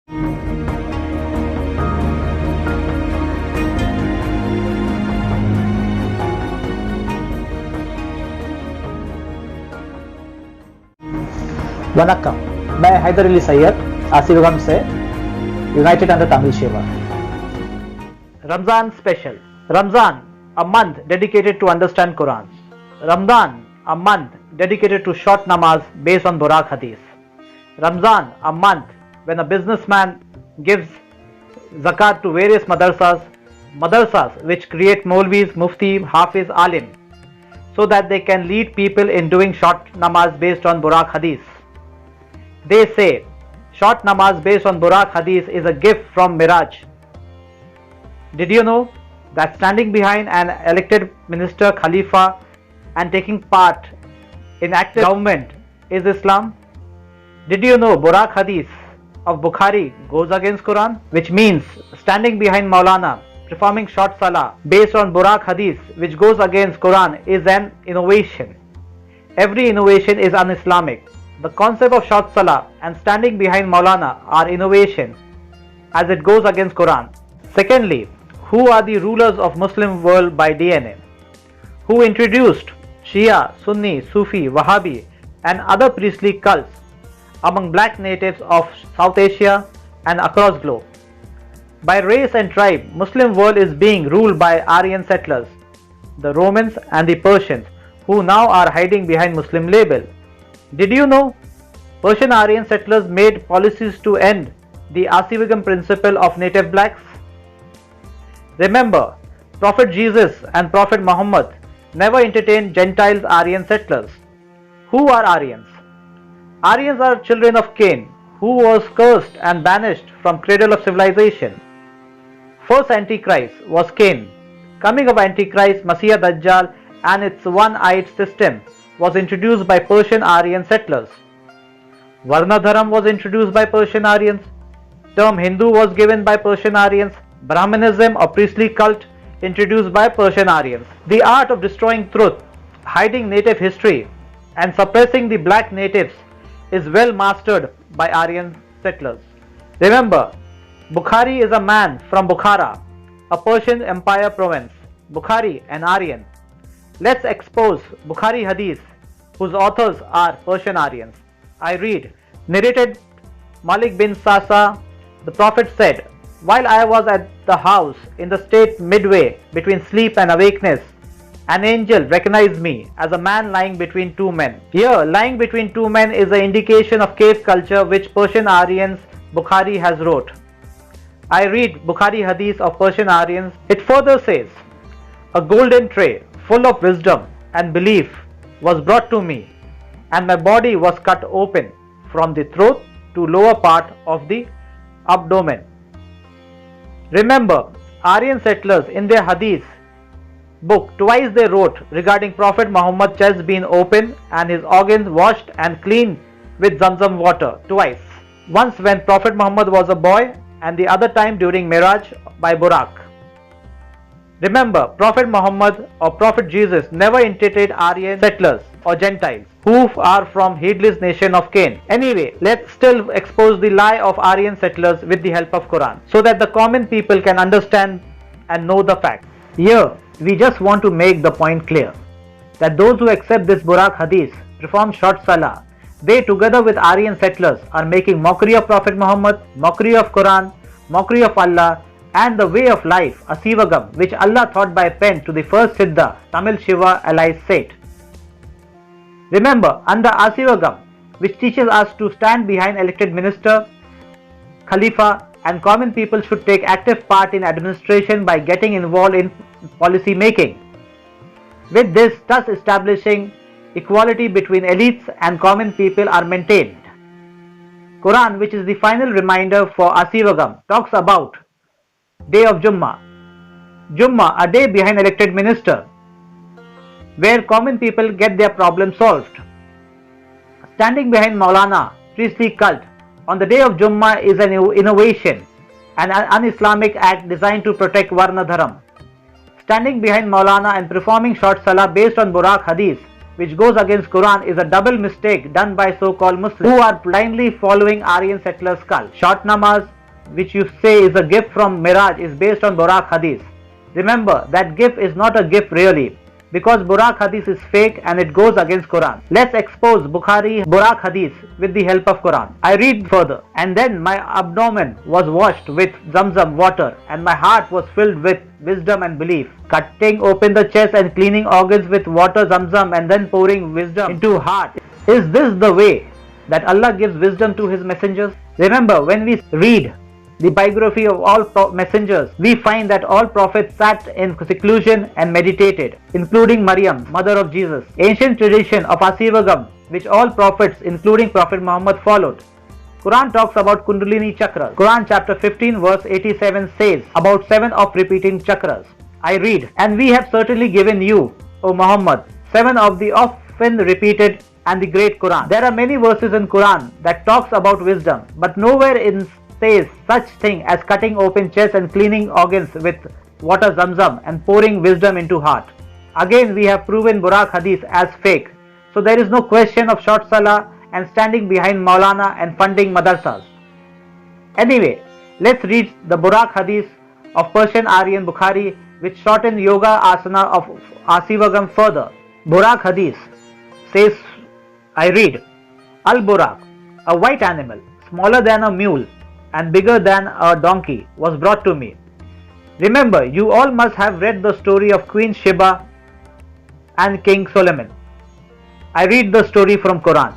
वनक्कम, मैं हैदर अली सैयद आसिफगम से United under Tamil Shiva. Ramzan special. Ramzan, a month dedicated to understand Quran. Ramadan, a month dedicated to short namaz based on Burak Hadith. Ramzan, a month when a businessman gives zakat to various madrasas which create Maulvis, Mufti, Hafiz, Alim, so that they can lead people in doing short namaz based on Burak Hadith. They say short namaz based on Burak Hadith is a gift from Miraj. Did you know that standing behind an elected minister, Khalifa, and taking part in active government is Islam? Did you know Burak Hadith of Bukhari goes against Quran? Which means standing behind Maulana, performing short salah based on Burak Hadith which goes against Quran is an innovation. Every innovation is un-Islamic. The concept of short salah and standing behind Maulana are innovation as it goes against Quran. Secondly, who are the rulers of Muslim world by DNA? Who introduced Shia, Sunni, Sufi, Wahhabi and other priestly cults among black natives of South Asia and across globe? By race and tribe, Muslim world is being ruled by Aryan settlers, the Romans and the Persians, who now are hiding behind Muslim label. Did you know Persian Aryan settlers made policies to end the Asivagam principle of native blacks? Remember, Prophet Jesus and Prophet Muhammad never entertained Gentiles Aryan settlers. Who are Aryans? Aryans are children of Cain, who was cursed and banished from cradle of civilization. First Antichrist was Cain. Coming of Antichrist, Masiah Dajjal and its one-eyed system was introduced by Persian Aryan settlers. Varna Dharam was introduced by Persian Aryans. Term Hindu was given by Persian Aryans. Brahmanism or priestly cult introduced by Persian Aryans. The art of destroying truth, hiding native history and suppressing the black natives is well mastered by Aryan settlers. Remember, Bukhari is a man from Bukhara, a Persian Empire province. Bukhari and Aryan. Let's expose Bukhari Hadith, whose authors are Persian Aryans. I read, narrated Malik bin Sasa, the Prophet said, while I was at the house in the state midway between sleep and awakeness, an angel recognized me as a man lying between two men. Here, lying between two men is an indication of cave culture which Persian Aryans Bukhari has wrote. I read Bukhari Hadith of Persian Aryans. It further says, a golden tray full of wisdom and belief was brought to me, and my body was cut open from the throat to lower part of the abdomen. Remember, Aryan settlers in their Hadith book twice they wrote regarding Prophet Muhammad's chest being open and his organs washed and cleaned with Zamzam water twice. Once when Prophet Muhammad was a boy and the other time during Miraj by Burak. Remember, Prophet Muhammad or Prophet Jesus never entertained Aryan settlers or Gentiles who are from heedless nation of Cain. Anyway, let's still expose the lie of Aryan settlers with the help of Quran so that the common people can understand and know the facts. Here, we just want to make the point clear that those who accept this Burak Hadith, perform short salah, they together with Aryan settlers are making mockery of Prophet Muhammad, mockery of Quran, mockery of Allah and the way of life, Asivagam, which Allah taught by pen to the first Siddha, Tamil Shiva allies said. Remember, under Asivagam, which teaches us to stand behind elected minister, Khalifa and common people should take active part in administration by getting involved in policy making. With this, thus establishing equality between elites and common people are maintained. Quran, which is the final reminder for Asivagam, talks about Day of Jummah. Jummah, a day behind elected minister, where common people get their problems solved. Standing behind Maulana, priestly cult, on the day of Jummah is an innovation, an un-Islamic act designed to protect Varna Dharam. Standing behind Maulana and performing short salah based on Burak Hadith, which goes against Quran, is a double mistake done by so-called Muslims who are blindly following Aryan settlers' cult. Short namaz which you say is a gift from Miraj, is based on Buraq Hadith. Remember, that gift is not a gift really, because Buraq Hadith is fake and it goes against Quran. Let's expose Bukhari Buraq Hadith with the help of Quran. I read further. And then my abdomen was washed with Zamzam water, and my heart was filled with wisdom and belief. Cutting open the chest and cleaning organs with water Zamzam and then pouring wisdom into heart. Is this the way that Allah gives wisdom to His messengers? Remember, when we read the biography of all messengers, we find that all prophets sat in seclusion and meditated, including Maryam, mother of Jesus. Ancient tradition of Asivagam, which all prophets, including Prophet Muhammad, followed. Quran talks about Kundalini chakras. Quran chapter 15 verse 87 says about 7 of repeating chakras. I read, and we have certainly given you, O Muhammad, 7 of the often repeated and the great Quran. There are many verses in Quran that talks about wisdom, but nowhere in says such thing as cutting open chest and cleaning organs with water Zamzam and pouring wisdom into heart. Again, we have proven Buraq Hadith as fake, so there is no question of short salah and standing behind Maulana and funding madrasas. Anyway, let's read the Buraq Hadith of Persian Aryan Bukhari, which shortened yoga asana of Asivagam further. Buraq Hadith says, I read, Al-Buraq, a white animal, smaller than a mule and bigger than a donkey, was brought to me. Remember, you all must have read the story of Queen Sheba and King Solomon. I read the story from Quran,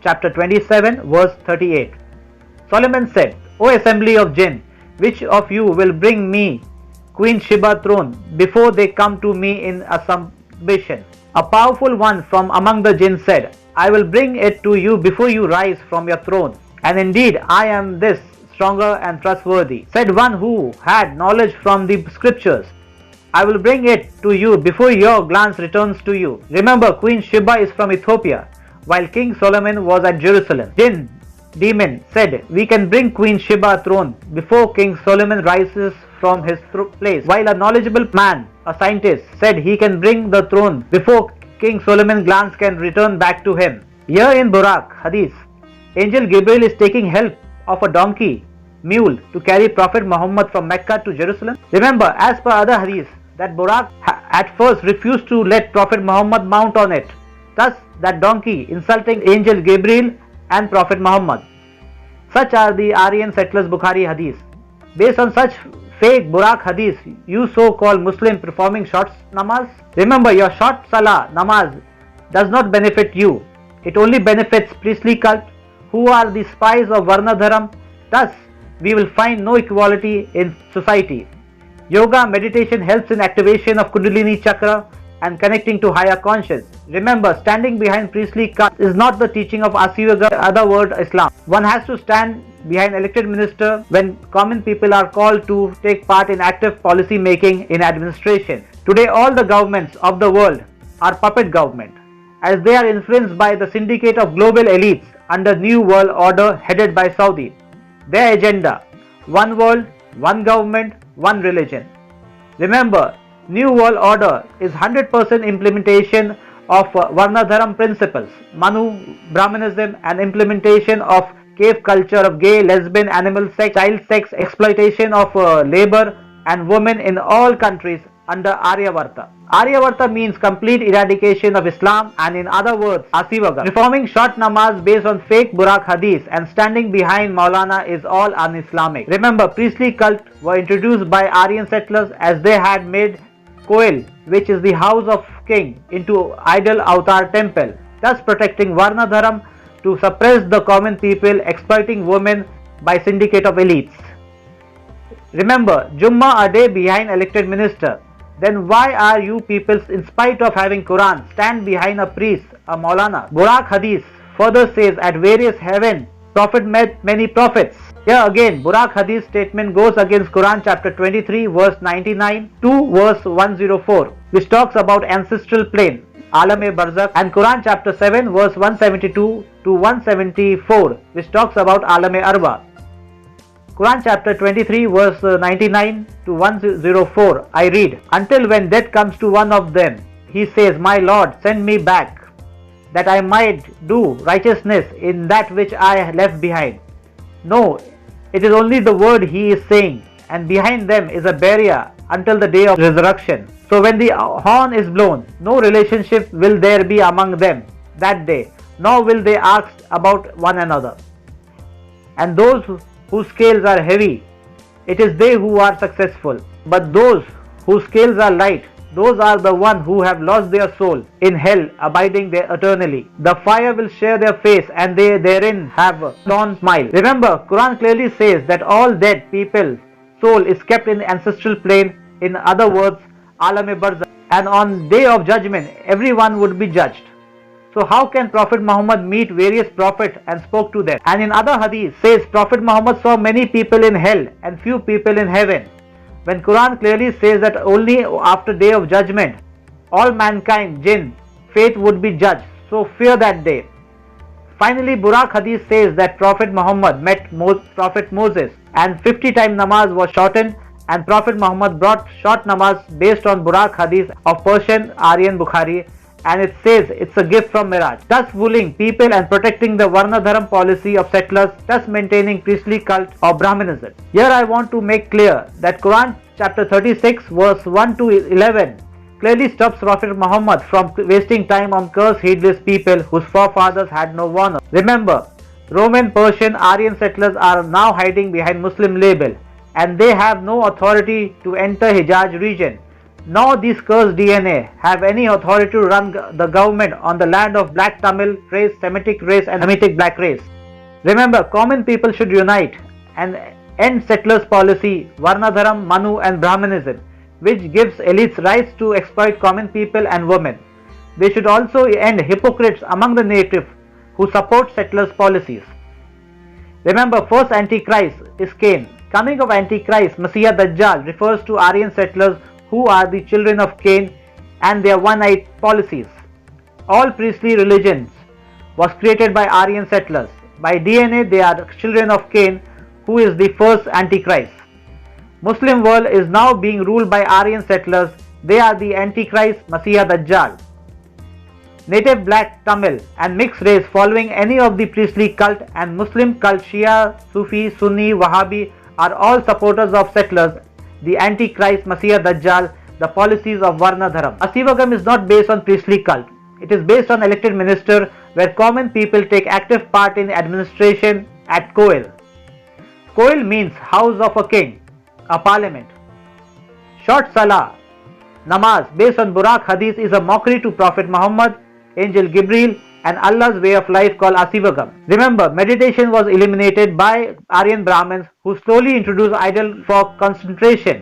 chapter 27, verse 38. Solomon said, O assembly of jinn, which of you will bring me Queen Sheba throne before they come to me in a submission? A powerful one from among the jinn said, I will bring it to you before you rise from your throne. And indeed, I am this stronger and trustworthy. Said one who had knowledge from the scriptures, I will bring it to you before your glance returns to you. Remember, Queen Sheba is from Ethiopia, while King Solomon was at Jerusalem. Demon said, we can bring Queen Sheba throne before King Solomon rises from his place, while a knowledgeable man, a scientist, said he can bring the throne before King Solomon's glance can return back to him. Here in Buraq Hadith, Angel Gabriel is taking help of a donkey, mule, to carry Prophet Muhammad from Mecca to Jerusalem. Remember, as per other hadiths, that Buraq at first refused to let Prophet Muhammad mount on it. Thus, that donkey insulting Angel Gabriel and Prophet Muhammad. Such are the Aryan settlers' Bukhari hadiths. Based on such fake Buraq hadiths, you so-called Muslim performing short namaz. Remember, your short salah namaz does not benefit you. It only benefits priestly cult, who are the spies of Varna Dharam. Thus, we will find no equality in society. Yoga meditation helps in activation of Kundalini chakra and connecting to higher conscience. Remember, standing behind priestly cult is not the teaching of Asivagam, other word Islam. One has to stand behind elected minister when common people are called to take part in active policy making in administration. Today, all the governments of the world are puppet government, as they are influenced by the syndicate of global elites under New World Order headed by Saudi. Their agenda, one world, one government, one religion. Remember, New World Order is 100% implementation of Varna Dharam principles, Manu Brahmanism, and implementation of cave culture of gay, lesbian, animal sex, child sex, exploitation of labor and women in all countries under Aryavarta. Aryavarta means complete eradication of Islam, and in other words, Asivagam. Performing short namaz based on fake Buraq hadith and standing behind Maulana is all un-Islamic. Remember, priestly cult were introduced by Aryan settlers as they had made Koil, which is the house of king, into idol avatar temple, thus protecting Varna Dharam to suppress the common people, exploiting women by syndicate of elites. Remember, Jummah a day behind elected minister. Then why are you people, in spite of having Quran, stand behind a priest, a Maulana? Buraq Hadith further says at various heaven, Prophet met many prophets. Here again, Buraq Hadith statement goes against Quran chapter 23 verse 99 to verse 104, which talks about ancestral plane, Alam-e-Barzakh, and Quran chapter 7 verse 172 to 174, which talks about Alam-e-Arwa. Quran chapter 23 verse 99 to 104, I read, until when death comes to one of them, he says, my Lord, send me back, that I might do righteousness in that which I left behind. No, It is only the word he is saying, and behind them is a barrier until the day of resurrection. So when the horn is blown, no relationship will there be among them that day, nor will they ask about one another. And those whose scales are heavy, it is they who are successful. But those whose scales are light, those are the ones who have lost their soul in hell, abiding there eternally. The fire will share their face, and they therein have a non smile. Remember, Quran clearly says that all dead people's soul is kept in the ancestral plane, in other words, Alam-e-Barzakh, and on day of judgment, everyone would be judged. So how can Prophet Muhammad meet various prophets and spoke to them? And in other hadith says Prophet Muhammad saw many people in hell and few people in heaven. When Quran clearly says that only after day of judgment all mankind, jinn, faith would be judged. So fear that day. Finally, Burak hadith says that Prophet Muhammad met Prophet Moses and 50 times namaz was shortened, and Prophet Muhammad brought short namaz based on Burak hadith of Persian Aryan Bukhari, and it says it's a gift from Miraj, thus fooling people and protecting the Varna Dharam policy of settlers, thus maintaining priestly cult of Brahmanism. Here I want to make clear that Quran chapter 36 verse 1 to 11 clearly stops Prophet Muhammad from wasting time on cursed heedless people whose forefathers had no warner. Remember, Roman, Persian, Aryan settlers are now hiding behind Muslim label, and they have no authority to enter Hijaz region. Nor these cursed DNA have any authority to run the government on the land of Black Tamil race, Semitic race and Hamitic Black race. Remember, common people should unite and end settlers policy, Varnadharam, Manu and Brahmanism, which gives elites rights to exploit common people and women. They should also end hypocrites among the native who support settlers policies. Remember, first Antichrist is Cain. Coming of Antichrist, Messiah Dajjal refers to Aryan settlers who are the children of Cain and their one-eyed policies. All priestly religions was created by Aryan settlers. By DNA, they are children of Cain, who is the first Antichrist. Muslim world is now being ruled by Aryan settlers. They are the Antichrist, Messiah Dajjal. Native Black Tamil and mixed race following any of the priestly cult and Muslim cult, Shia, Sufi, Sunni, Wahhabi are all supporters of settlers, the Antichrist, Messiah Dajjal, the policies of Varna Dharam. Asivagam is not based on priestly cult. It is based on elected minister where common people take active part in administration at Koil. Koil means house of a king, a parliament. Short Salah, namaz based on Burak hadith is a mockery to Prophet Muhammad, Angel Gabriel and Allah's way of life called Asivagam. Remember, meditation was eliminated by Aryan Brahmins who slowly introduced idol for concentration,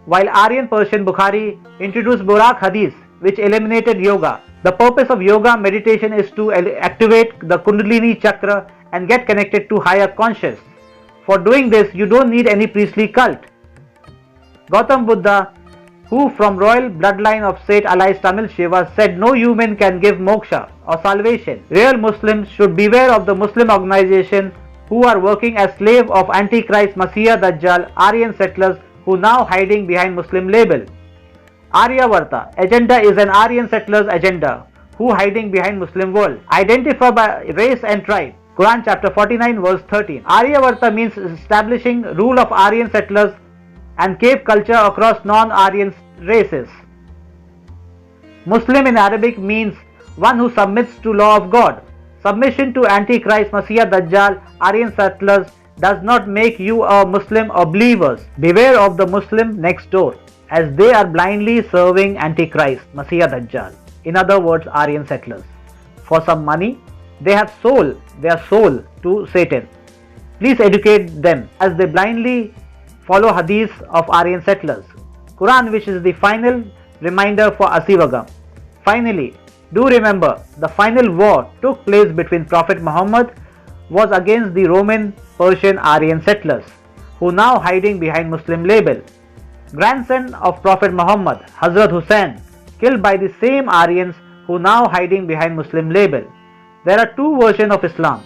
while Aryan Persian Bukhari introduced Burak hadith which eliminated yoga. The purpose of yoga meditation is to activate the Kundalini chakra and get connected to higher conscious. For doing this, you don't need any priestly cult. Gautam Buddha, who from royal bloodline of Seth alias Tamil Shiva, said no human can give moksha or salvation. Real Muslims should beware of the Muslim organization who are working as slave of Antichrist, Messiah Dajjal, Aryan settlers who now hiding behind Muslim label. Aryavarta agenda is an Aryan settlers agenda who hiding behind Muslim world. Identify by race and tribe. Quran chapter 49 verse 13. Aryavarta means establishing rule of Aryan settlers and cave culture across non-Aryan races. Muslim in Arabic means one who submits to law of God. Submission to Antichrist, Messiah Dajjal, Aryan settlers does not make you a Muslim or believers. Beware of the Muslim next door, as they are blindly serving Antichrist, Messiah Dajjal. In other words, Aryan settlers. For some money, they have sold their soul to Satan. Please educate them as they blindly follow hadiths of Aryan settlers. Quran, which is the final reminder for Asivagam. Finally, do remember the final war took place between Prophet Muhammad was against the Roman, Persian, Aryan settlers who now hiding behind Muslim label. Grandson of Prophet Muhammad, Hazrat Hussain, killed by the same Aryans who now hiding behind Muslim label. There are two versions of Islam.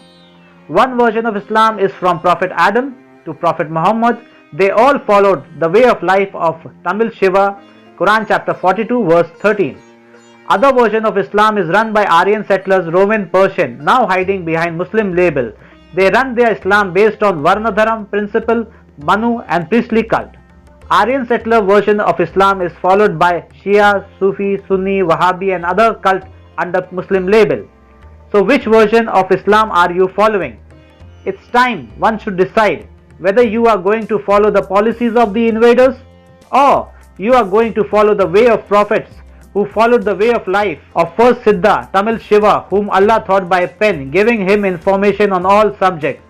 One version of Islam is from Prophet Adam to Prophet Muhammad. They all followed the way of life of Tamil Shiva, Quran chapter 42 verse 13. Other version of Islam is run by Aryan settlers, Roman, Persian, now hiding behind Muslim label. They run their Islam based on Varnadharam principle, Manu and priestly cult. Aryan settler version of Islam is followed by Shia, Sufi, Sunni, Wahhabi and other cult under Muslim label. So which version of Islam are you following? It's time one should decide whether you are going to follow the policies of the invaders or you are going to follow the way of prophets who followed the way of life of first Siddha, Tamil Shiva, whom Allah taught by a pen, giving him information on all subjects.